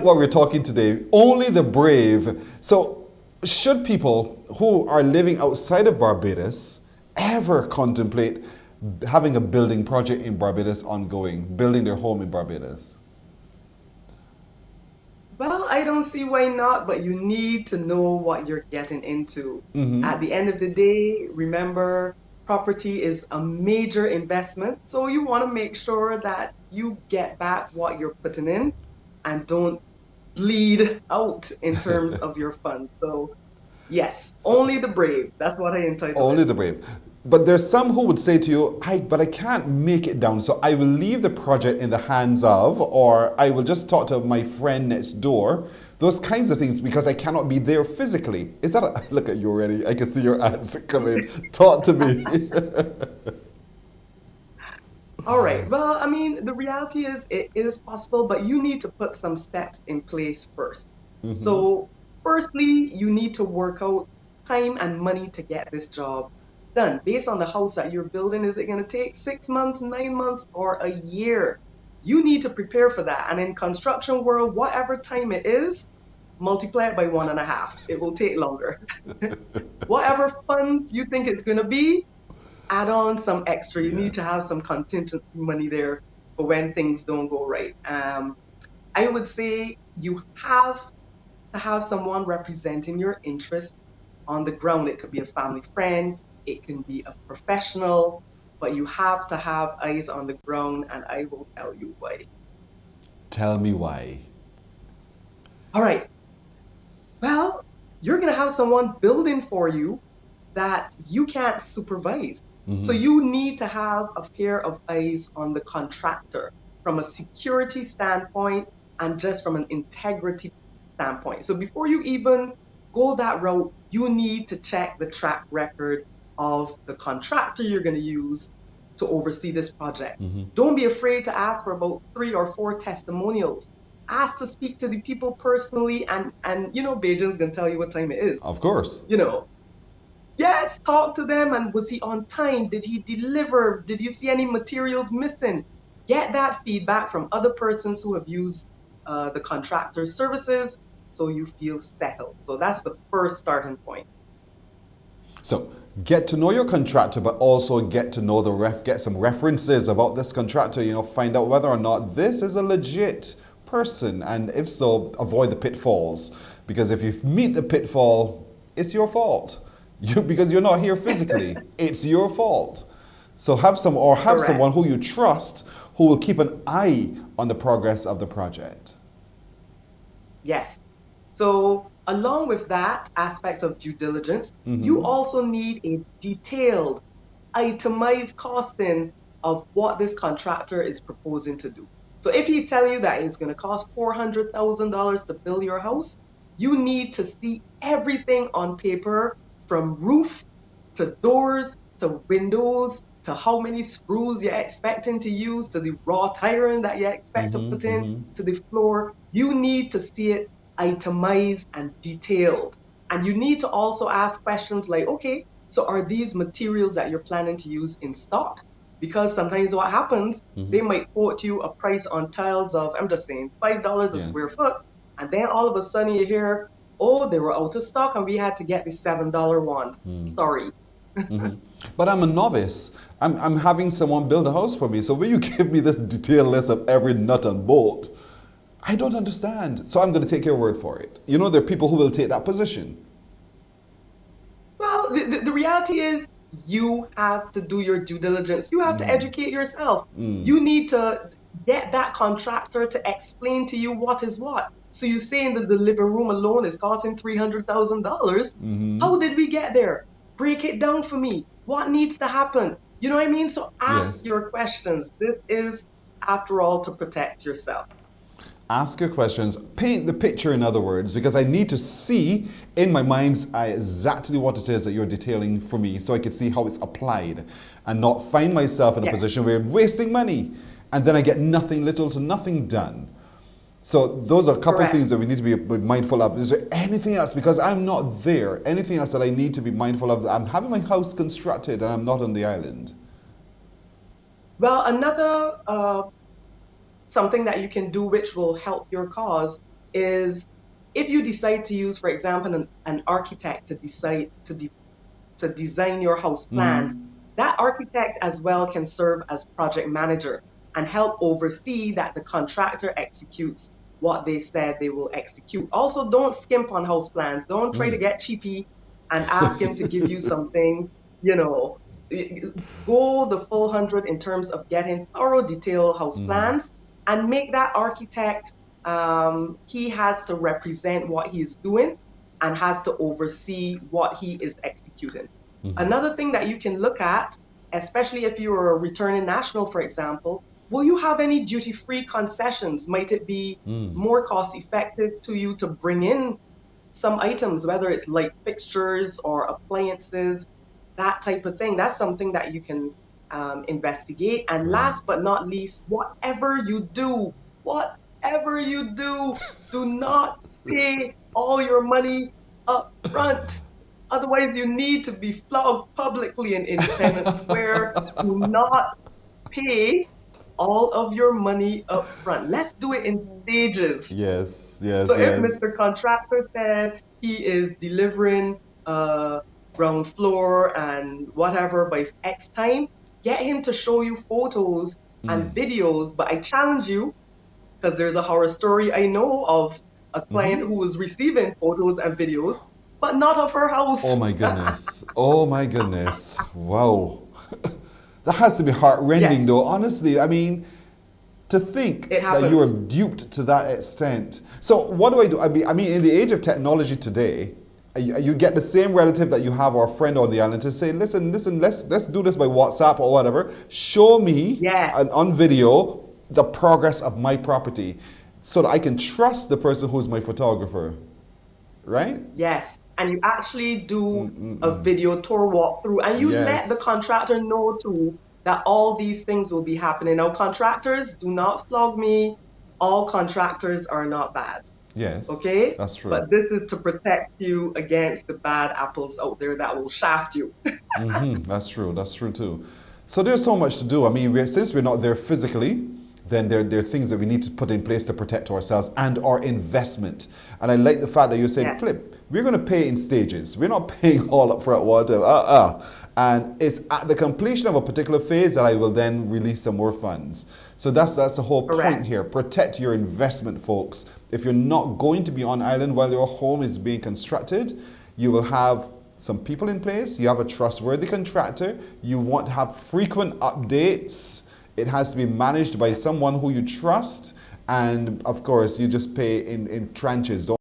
what we're talking today. Only the brave. So, should people who are living outside of Barbados ever contemplate having a building project in Barbados ongoing, building their home in Barbados? Well, I don't see why not, but you need to know what you're getting into. At the end of the day, remember, property is a major investment, so you want to make sure that you get back what you're putting in and don't bleed out in terms of your funds. So, yes, So, only the brave. That's what I entitle it. only the brave. But there's some who would say to you, but I can't make it down, so I will leave the project in the hands of, or I will just talk to my friend next door. Those kinds of things, because I cannot be there physically. Is that look at you already? I can see your answer coming. Talk to me. All right. Well, I mean, the reality is it is possible, but you need to put some steps in place first. So, firstly, you need to work out time and money to get this job done. Based on the house that you're building, is it going to take 6 months, 9 months, or a year? You need to prepare for that. And in construction world, whatever time it is, multiply it by 1.5. It will take longer. Whatever funds you think it's going to be, add on some extra. You need to have Yes. some contingency money there for when things don't go right. I would say you have to have someone representing your interest on the ground. It could be a family friend, it can be a professional, but you have to have eyes on the ground, and I will tell you why. Tell me why. All right. Well, you're going to have someone building for you that you can't supervise. So you need to have a pair of eyes on the contractor from a security standpoint and just from an integrity standpoint. So before you even go that route, you need to check the track record of the contractor you're going to use to oversee this project. Don't be afraid to ask for about 3 or 4 testimonials. Ask to speak to the people personally, and Beijing's gonna tell you what time it is. Of course. You know, yes, talk to them. And was he on time? Did he deliver? Did you see any materials missing? Get that feedback from other persons who have used the contractor's services so you feel settled. So that's the first starting point. So get to know your contractor, but also get to know get some references about this contractor. Find out whether or not this is a legit person, and if so, avoid the pitfalls. Because if you meet the pitfall, it's your fault. Because you're not here physically, it's your fault. So have Correct. someone who you trust who will keep an eye on the progress of the project. Yes. So, along with that aspect of due diligence, you also need a detailed, itemized costing of what this contractor is proposing to do. So, if he's telling you that it's going to cost $400,000 to build your house, you need to see everything on paper from roof to doors to windows to how many screws you're expecting to use to the wrought iron that you expect to put in to the floor. You need to see it itemized and detailed. And you need to also ask questions like, okay, so are these materials that you're planning to use in stock? Because sometimes what happens, they might quote you a price on tiles of, I'm just saying, $5 a Yes. square foot. And then all of a sudden you hear, oh, they were out of stock and we had to get the $7 ones. Sorry. But I'm a novice. I'm having someone build a house for me. So when you give me this detailed list of every nut and bolt, I don't understand. So I'm going to take your word for it. There are people who will take that position. Well, the reality is you have to do your due diligence. You have to educate yourself. You need to get that contractor to explain to you what is what. So you saying that the living room alone is costing $300,000. How did we get there? Break it down for me. What needs to happen? You know what I mean? So ask Yes. your questions. This is, after all, to protect yourself. Ask your questions, paint the picture, in other words, because I need to see in my mind's eye exactly what it is that you're detailing for me so I can see how it's applied and not find myself in a Yes, position where I'm wasting money and then I get nothing, little to nothing done. So those are a couple of correct. things that we need to be mindful of. Is there anything else? Because I'm not there. Anything else that I need to be mindful of? I'm having my house constructed and I'm not on the island. Well, another something that you can do which will help your cause is if you decide to use, for example, an architect to decide to design your house plans, that architect as well can serve as project manager and help oversee that the contractor executes what they said they will execute. Also, don't skimp on house plans. Don't try to get cheapy and ask him to give you something, you know, go the full 100 in terms of getting thorough detailed house plans and make that architect, he has to represent what he is doing and has to oversee what he is executing. Another thing that you can look at, especially if you're a returning national, for example, will you have any duty-free concessions? Might it be more cost effective to you to bring in some items, whether it's light fixtures or appliances, that type of thing? That's something that you can investigate. And Right. last but not least, whatever you do, do not pay all your money up front. Otherwise, you need to be flogged publicly in Independence Square. Do not pay all of your money up front. Let's do it in stages. Yes, So yes, if yes. Mr. Contractor said he is delivering ground floor and whatever by X time, get him to show you photos and videos. But I challenge you, because there's a horror story I know of a client who was receiving photos and videos, but not of her house. Oh my goodness. Oh my goodness. Wow. That has to be heartrending Yes, though. Honestly, I mean, to think it that you are happens. duped to that extent. So what do I do? I mean, in the age of technology today, you get the same relative that you have or friend on the island to say, listen, let's do this by WhatsApp or whatever. Show me Yes, on video the progress of my property so that I can trust the person who's my photographer, right? yes. And you actually do a video tour walkthrough and you let the Yes, contractor know too that all these things will be happening. Now, contractors, do not flog me. All contractors are not bad, yes, okay? that's true. But this is to protect you against the bad apples out there that will shaft you. That's true. That's true too. So there's so much to do. I mean, since we're not there physically, then there are things that we need to put in place to protect ourselves and our investment. And I like the fact that you say, Yes, Flip, we're going to pay in stages. We're not paying all up front water. And it's at the completion of a particular phase that I will then release some more funds. So that's the whole point correct. here. Protect your investment, folks. If you're not going to be on island while your home is being constructed, you will have some people in place, you have a trustworthy contractor, you want to have frequent updates, it has to be managed by someone who you trust, and of course you just pay in tranches. Don't